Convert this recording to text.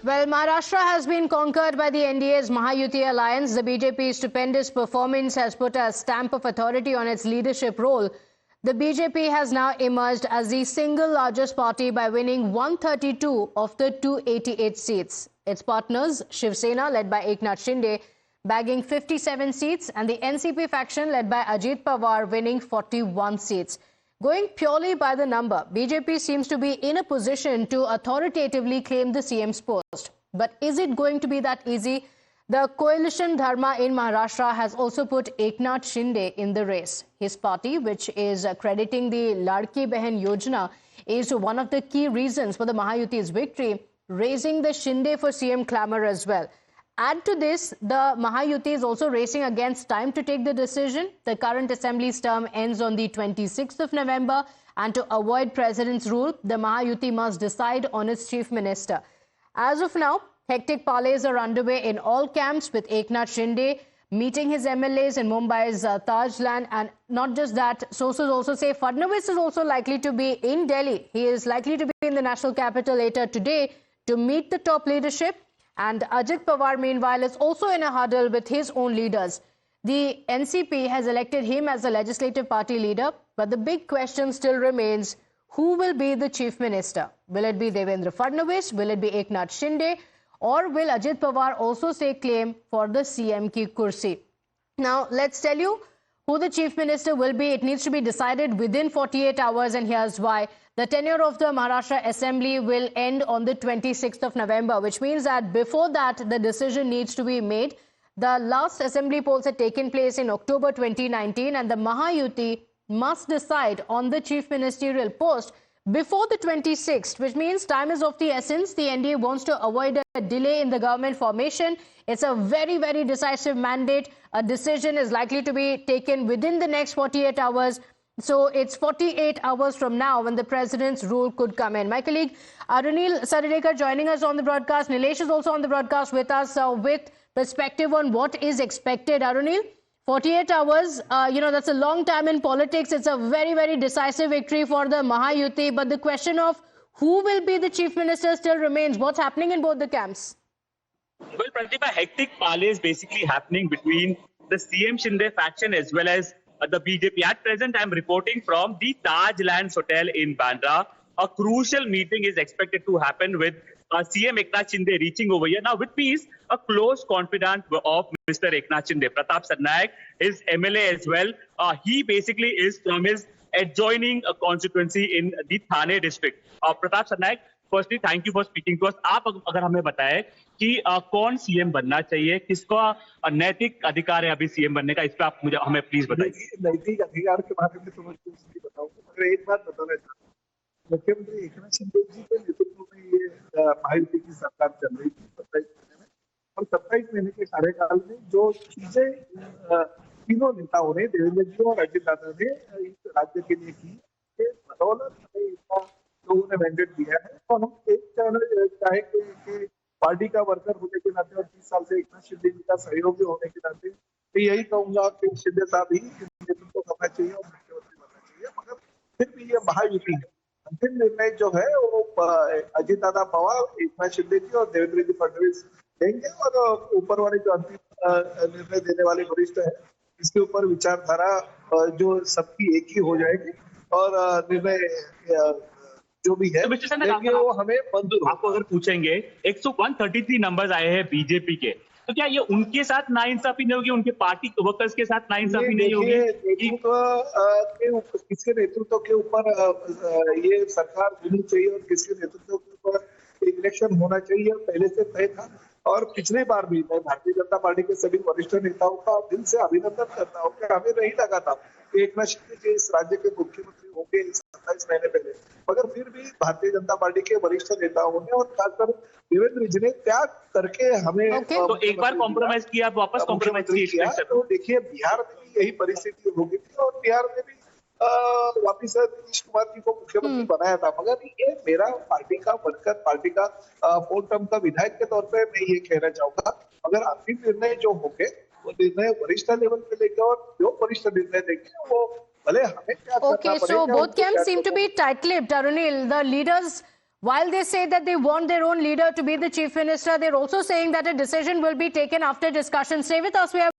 Well, Maharashtra has been conquered by the NDA's Mahayuti alliance. The BJP's stupendous performance has put a stamp of authority on its leadership role. The BJP has now emerged as the single largest party by winning 132 of the 288 seats. Its partners, Shiv Sena, led by Eknath Shinde, bagging 57 seats, and the NCP faction, led by Ajit Pawar, winning 41 seats. Going purely by the number, BJP seems to be in a position to authoritatively claim the CM's post. But is it going to be that easy? The coalition Dharma in Maharashtra has also put Eknath Shinde in the race. His party, which is crediting the Ladki Behan Yojana, is one of the key reasons for the Mahayuti's victory, raising the Shinde for CM clamor as well. Add to this, the Mahayuti is also racing against time to take the decision. The current assembly's term ends on the 26th of November, and to avoid president's rule, the Mahayuti must decide on its chief minister. As of now, hectic parleys are underway in all camps, with Eknath Shinde meeting his MLAs in Mumbai's Tajland. And not just that, sources also say Fadnavis is also likely to be in Delhi. He is likely to be in the national capital later today to meet the top leadership. And Ajit Pawar, meanwhile, is also in a huddle with his own leaders. The NCP has elected him as the legislative party leader, but the big question still remains, who will be the chief minister? Will it be Devendra Fadnavis? Will it be Eknath Shinde? Or will Ajit Pawar also stake claim for the CM ki kursi? Now, let's tell you who the chief minister will be. It needs to be decided within 48 hours, and here's why. The tenure of the Maharashtra Assembly will end on the 26th of November, which means that before that, the decision needs to be made. The last assembly polls had taken place in October 2019, and the Mahayuti must decide on the chief ministerial post before the 26th, which means time is of the essence. The NDA wants to avoid a delay in the government formation. It's a very, very decisive mandate. A decision is likely to be taken within the next 48 hours. So it's 48 hours from now when the president's rule could come in. My colleague Arunil Saradekar joining us on the broadcast. Nilesh is also on the broadcast with us with perspective on what is expected. Arunil, 48 hours, that's a long time in politics. It's a very, very decisive victory for the Mahayuti. But the question of who will be the chief minister still remains. What's happening in both the camps? Well, Pratibha, hectic parley is basically happening between the CM Shinde faction as well as the BJP. At present, I'm reporting from the Tajlands Hotel in Bandra. A crucial meeting is expected to happen with CM Eknath Shinde reaching over here. Now, with me is a close confidant of Mr. Eknath Shinde, Pratap Sarnaik, his MLA as well. He basically is from his adjoining constituency in the Thane district. Pratap Sarnaik, firstly, thank you for speaking to us. आप अगर हमें बताएं कि कौन CM बनना चाहिए, किसका नैतिक अधिकार है अभी सीएम बनने का, इस पे आप मुझे हमें प्लीज बताइए। नैतिक अधिकार के बारे में तो मैं कुछ नहीं बताऊंगा, मगर एक बात बताना चाहता हूँ। मुख्यमंत्री एकनाथ शिंदे जी के नेतृत्व में ये महायुति की सरकार चल रही थी 27 महीने में, और 27 महीने के कार्यकाल में जो चीजें तीनों नेताओं ने, देवेंद्र जी और अजित दादा ने इस राज्य के लिए की, बदौलत हमें इतना लोगों ने मैंडेट दिया है। तो हम एक चाहे कि पार्टी का वर्कर होने के नाते और 30 साल से एकनाथ शिंदे जी का सहयोगी होने के नाते मैं यही कहूंगा कि शिंदे साहब ही नेतृत्व करना चाहिए और मुख्यमंत्री बनना चाहिए। मगर फिर भी ये महायुति है, अंतिम निर्णय जो है वो अजित दादा पवार, एकनाथ शिंदे जी और देवेंद्र जी फडणवीस देंगे, और ऊपर वाले जो अंतिम निर्णय देने वाले वरिष्ठ है, इसके ऊपर विचारधारा जो सबकी एक ही हो जाएगी और निर्णय जो भी है वो हमें मंजूर। आपको अगर पूछेंगे 133 नंबर्स आए हैं बीजेपी के, तो क्या ये उनके साथ नाइंसाफी नहीं होगी, उनके पार्टी वर्कर्स के साथ नाइंसाफी नहीं होगी? किसके नेतृत्व के ऊपर ये सरकार होनी चाहिए और किसके नेतृत्व के ऊपर इलेक्शन होना चाहिए पहले से तय था। और पिछले बार भी मैं भारतीय जनता पार्टी के सभी वरिष्ठ नेताओं का दिल से अभिनंदन करता हूँ कि हमें नहीं लगा था कि एकनाथ शिंदे जी इस राज्य के मुख्यमंत्री होंगे 27 महीने पहले, मगर फिर भी भारतीय जनता पार्टी के वरिष्ठ नेताओं ने और खासकर देवेंद्र जी ने त्याग करके हमें तो एक बार कॉम्प्रोमाइज किया, वापस कॉम्प्रोमाइज किया। तो देखिए, बिहार में भी यही परिस्थिति हो गई थी और बिहार में भी वापिस नीतीश कुमार जी को मुख्यमंत्री बनाया था। मगर ये मेरा पार्टी का वर्कर, पार्टी का 4 टर्म का विधायक के तौर पे मैं ये कहना चाहूंगा, अगर अंतिम निर्णय जो होंगे वो निर्णय वरिष्ठ लेवल पे लेंगे और जो वरिष्ठ निर्णय देंगे वो भले हमें क्या करना पड़ेगा। Okay, so both camps seem to be tight-lipped, Arunil. The leaders While they say that they want their own leader to be the chief minister, they're also saying that a decision will be taken after discussion. Stay with us. We have